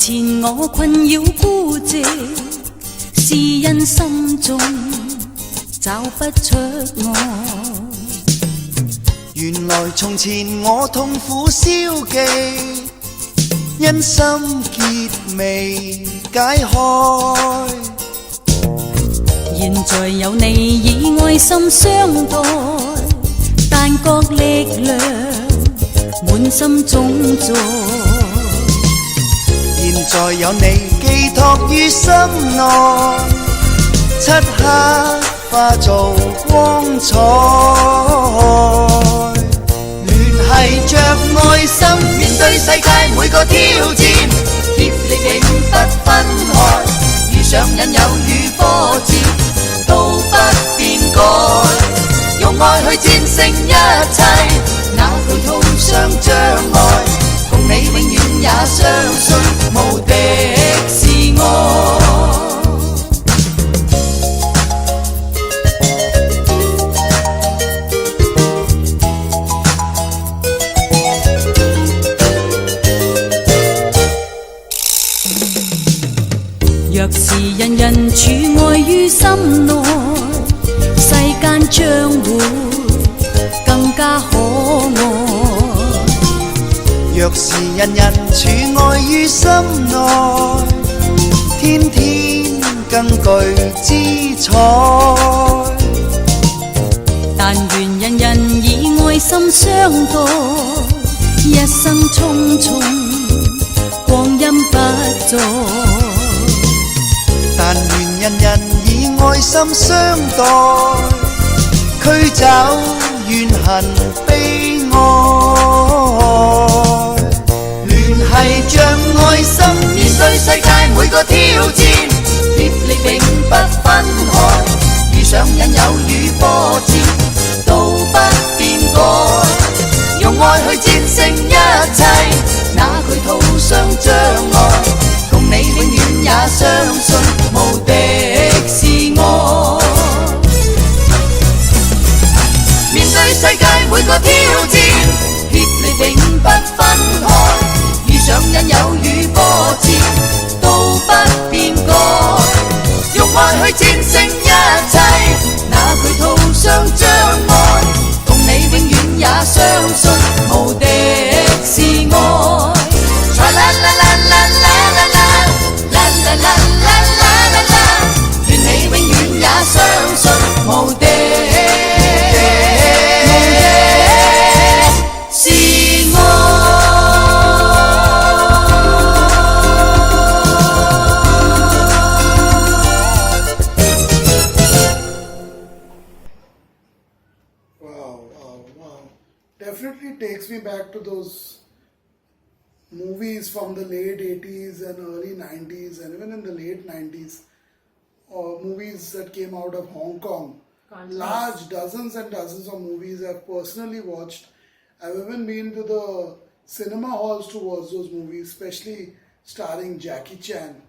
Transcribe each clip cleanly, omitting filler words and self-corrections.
前我困擾孤寂，是因心中找不出我。原來從前我痛苦消極，因心結未解開。現在有你以愛心相待，但覺力量滿心中在。現在有你寄託於心內，漆黑化做光彩。聯繫着愛心，面對世界每個挑戰，協力永不分開。遇上引誘與波折，都不變改。用愛去戰勝一切，哪懼途上障礙。共你永遠也相信，無敵是愛。若是人人處愛於心內，世間將會更加可愛。若是人人處愛於心內，天天更具姿彩。但願人人以愛心相待，一生匆匆，光陰不再。但願人人以愛心相待，驅走怨恨悲哀。聯繫着愛心，面對世界每個挑戰，協力永不分開。遇上引誘與波折，都不變改。用愛去戰勝一切，哪懼途上障礙。共你永遠也相信，無敵是愛。面對世界每個挑戰，協力永不分開。遇上引誘與波折，都不變改。用愛去戰勝一切，哪懼途上障礙。共你永遠也相信，無敵是愛。啦啦啦啦啦啦啦。啦啦啦啦啦啦，願你永遠也相信，無敵是愛。Wow. Definitely takes me back to those movies from the late 80s and early 90s and even in the late 90s, or movies that came out of Hong Kong. Large dozens and dozens of movies I've personally watched. I've even been to the cinema halls to watch those movies, especially starring Jackie Chan,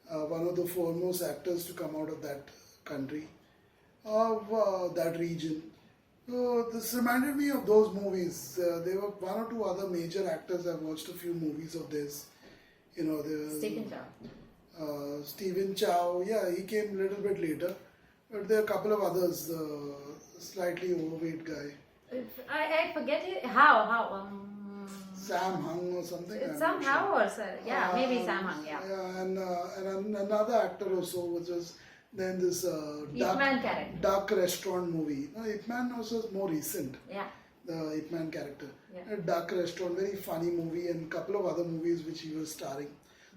one of the foremost actors to come out of that country, of that region. So this reminded me of those movies. There were one or two other major actors. I've watched a few movies of this. You know, Stephen Chow. Stephen Chow, yeah, he came a little bit later. But there are a couple of others. The slightly overweight guy. I forget it. How? Sam Hung or something. It's somehow or so. Yeah, maybe Sam Hung. Yeah. Yeah, and another actor also, which was then this duck restaurant movie. No, Ip Man also was more recent. Yeah. The Ip Man character. Yeah. A duck restaurant, very funny movie, and a couple of other movies which he was starring.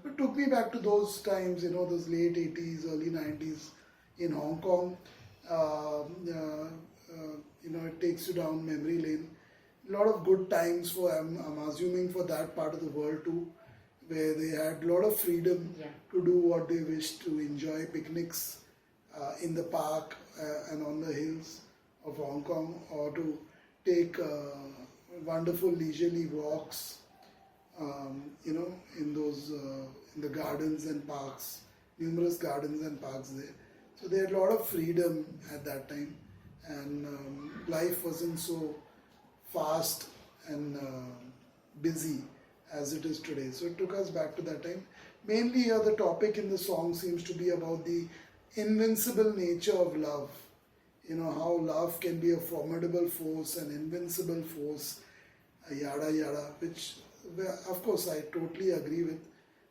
It took me back to those times, you know, those late 80s, early 90s in Hong Kong. You know, it takes you down memory lane. A lot of good times for, I'm assuming, for that part of the world too, where they had a lot of freedom to do what they wished, to enjoy picnics in the park and on the hills of Hong Kong, or to take wonderful leisurely walks, you know, in those in the gardens and parks, numerous gardens and parks there. So they had a lot of freedom at that time, and life wasn't so fast and busy as it is today. So it took us back to that time. mainly here the topic in the song seems to be about the invincible nature of love. You know, how love can be a formidable force, an invincible force, yada yada, which of course I totally agree with,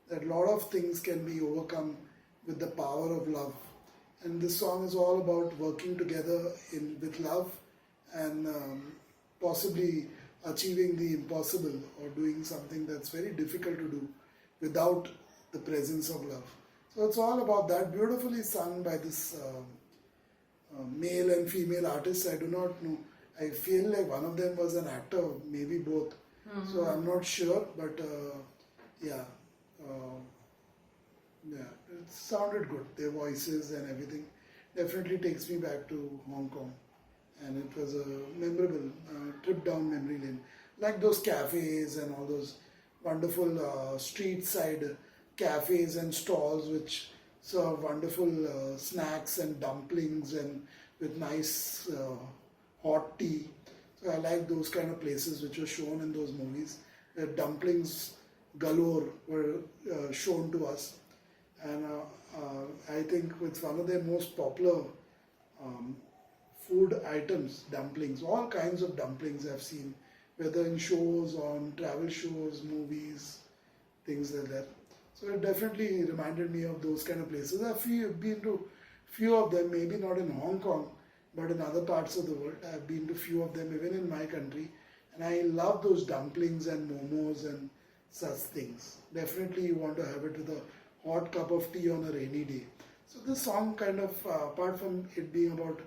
that a lot of things can be overcome with the power of love. And this song is all about working together with love and possibly achieving the impossible or doing something that's very difficult to do without the presence of love. So it's all about that, beautifully sung by this male and female artists. I do not know. I feel like one of them was an actor, maybe both. So I'm not sure, but yeah. Yeah, it sounded good. Their voices and everything definitely takes me back to Hong Kong, and it was a memorable trip down memory lane. Like those cafes and all those wonderful street side cafes and stalls which serve wonderful snacks and dumplings and with nice hot tea. So I like those kind of places which were shown in those movies, where dumplings galore were shown to us. And I think it's one of their most popular food items, dumplings. All kinds of dumplings I've seen, whether in shows, on travel shows, movies, things like that. So it definitely reminded me of those kind of places. I've been to few of them, maybe not in Hong Kong, but in other parts of the world. I've been to few of them, even in my country. And I love those dumplings and momos and such things. Definitely you want to have it with a hot cup of tea on a rainy day. So this song kind of, apart from it being about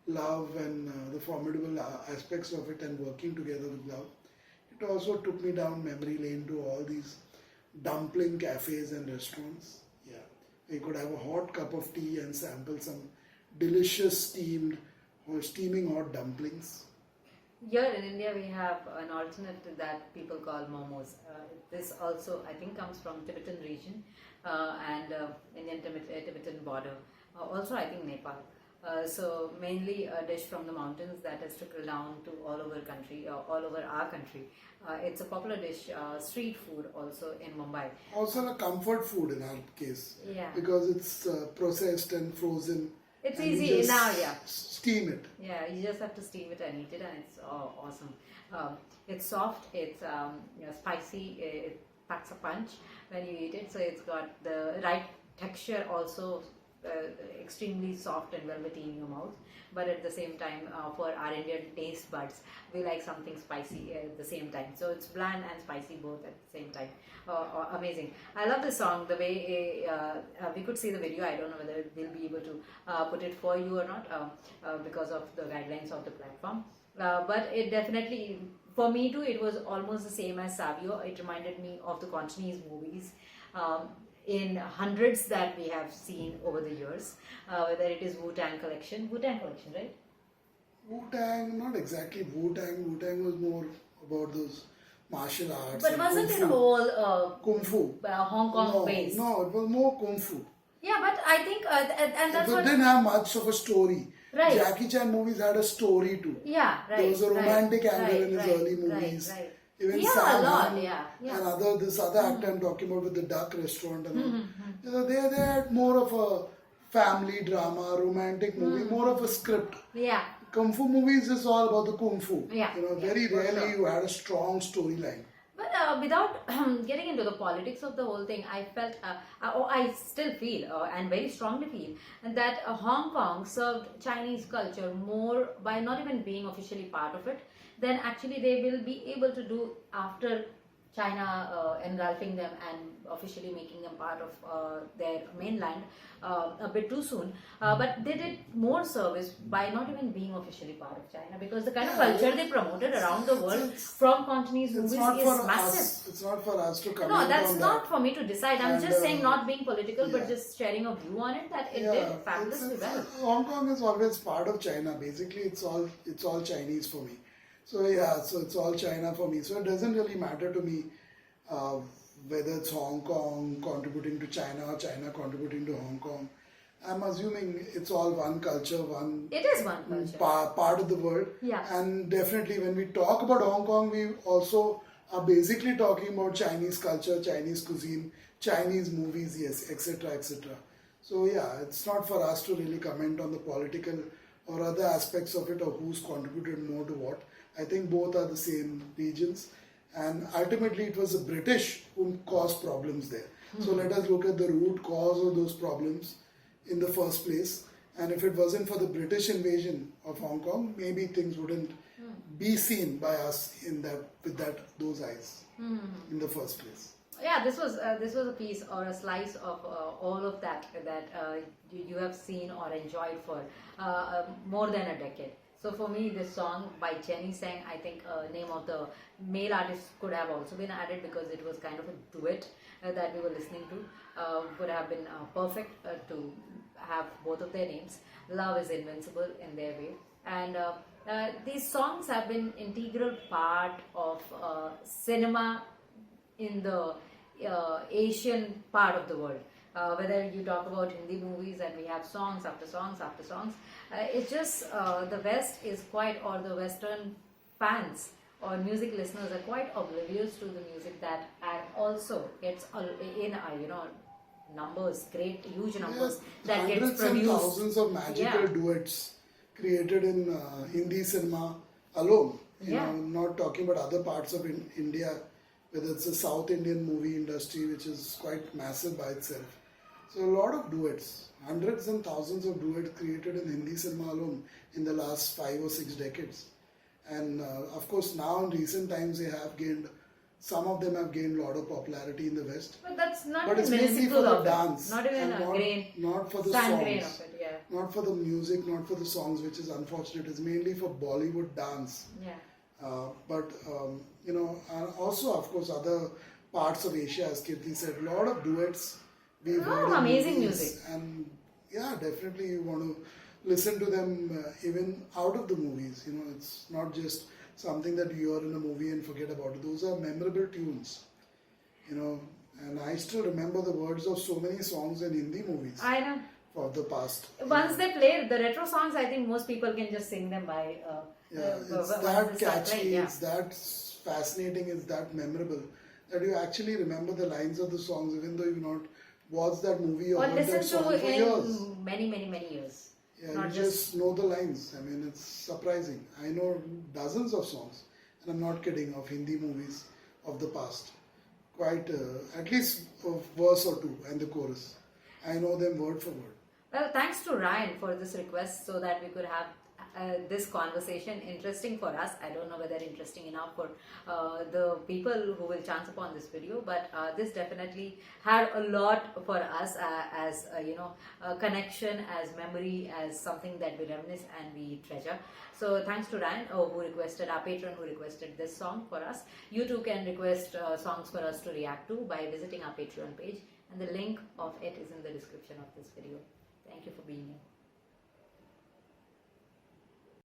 love and the formidable aspects of it and working together with love, it also took me down memory lane to all these dumpling cafes and restaurants. Yeah, you could have a hot cup of tea and sample some delicious steaming hot dumplings. Here in India, we have an alternate to that people call momos. This also, I think, comes from Tibetan region and Indian Tibetan border. Also, I think Nepal. So mainly a dish from the mountains that has trickled down to all over country, all over our country. It's a popular dish, street food also in Mumbai. Also a comfort food in our case. Yeah. Because it's processed and frozen. It's and easy you just now, yeah. Steam it. Yeah, you just have to steam it and eat it, and it's awesome. It's soft, it's spicy, it packs a punch when you eat it. So it's got the right texture, also extremely soft and velvety in your mouth. But at the same time, for our Indian taste buds, we like something spicy at the same time. So it's bland and spicy both at the same time. Amazing. I love this song. The way we could see the video. I don't know whether we'll be able to put it for you or not because of the guidelines of the platform. But it definitely, for me too, it was almost the same as Savio. It reminded me of the Cantonese movies. In hundreds that we have seen over the years, whether it is Wu-Tang Collection, right? Wu-Tang, not exactly Wu-Tang. Wu-Tang was more about those martial arts. But wasn't it all Kung Fu? Hong Kong based? No, it was more Kung Fu. Yeah, but I think, and that's It what... didn't have much of a story. Right. Jackie Chan movies had a story too. Yeah, right. There was a romantic angle in his right, early movies. Right. Even Yeah, Sam a lot, Han yeah. and this other actor I'm talking about with the duck restaurant and all. You know, they had more of a family drama, romantic movie, more of a script. Yeah. Kung Fu movies is all about the Kung Fu. Yeah. You know, very for rarely sure. you had a strong storyline. But without getting into the politics of the whole thing, I felt, I still feel, and very strongly feel, that Hong Kong served Chinese culture more by not even being officially part of it, than actually they will be able to do after China engulfing them and officially making them part of their mainland a bit too soon. But they did more service by not even being officially part of China, because the kind of culture they promoted around the world from Cantonese movies is massive. It's not for us to comment No, that's on not that. for me to decide. I'm just saying, not being political, but yeah. just sharing a view on it, that it did fabulously well. Hong Kong is always part of China. Basically, it's all Chinese for me. So yeah, so it's all China for me. So it doesn't really matter to me whether it's Hong Kong contributing to China or China contributing to Hong Kong. I'm assuming it's all one culture, It is one culture. part of the world. Yeah. And definitely when we talk about Hong Kong, we also are basically talking about Chinese culture, Chinese cuisine, Chinese movies, yes, etc., etc. So yeah, it's not for us to really comment on the political or other aspects of it or who's contributed more to what. I think both are the same regions, and ultimately it was the British who caused problems there. So let us look at the root cause of those problems in the first place. And if it wasn't for the British invasion of Hong Kong, maybe things wouldn't be seen by us in that with those eyes in the first place. Yeah, this was a piece or a slice of all of that you have seen or enjoyed for more than a decade. So for me, this song by TSENG, I think name of the male artist could have also been added because it was kind of a duet that we were listening to. Would have been perfect to have both of their names. Love is Invincible in their way, and these songs have been integral part of cinema in the Asian part of the world. Whether you talk about Hindi movies and we have songs after songs after songs, it's just the West is quite, or the Western fans or music listeners are quite oblivious to the music that also gets in numbers, great huge numbers that gets hundreds produced. and thousands of magical duets created in Hindi cinema alone. You know, not talking about other parts of India, whether it's a South Indian movie industry, which is quite massive by itself. So a lot of duets, hundreds and thousands of duets created in Hindi cinema alone in the last 5 or 6 decades. And of course now in recent times they have gained, some of them have gained a lot of popularity in the West. But that's not But it's even mainly for the of dance. it. Not even a grain. Not for the sand grain songs. of it, yeah. Not for the music, not for the songs, which is unfortunate. It's mainly for Bollywood dance. Yeah. But also of course other parts of Asia, as Kirti said, a lot of duets. We've heard in amazing movies, music. and yeah, definitely you want to listen to them even out of the movies. You know, it's not just something that you hear in a movie and forget about it. Those are memorable tunes. You know, and I still remember the words of so many songs in Hindi movies. I know. Of the past. Once they play the retro songs, I think most people can just sing them by. It's that catchy, it's that fascinating, it's that memorable that you actually remember the lines of the songs even though you've not watched that movie or heard that song for years. Many years. Yeah, Not you just know the lines. I mean, it's surprising. I know dozens of songs, and I'm not kidding, of Hindi movies of the past. Quite, at least a verse or two and the chorus. I know them word for word. Well, thanks to Ryan for this request so that we could have this conversation interesting for us. I don't know whether interesting enough for the people who will chance upon this video, but this definitely had a lot for us as a connection, as memory, as something that we reminisce and we treasure. So thanks to Ryan who requested, our patron who requested this song for us. You too can request songs for us to react to by visiting our Patreon page, and the link of it is in the description of this video. Thank you for being here.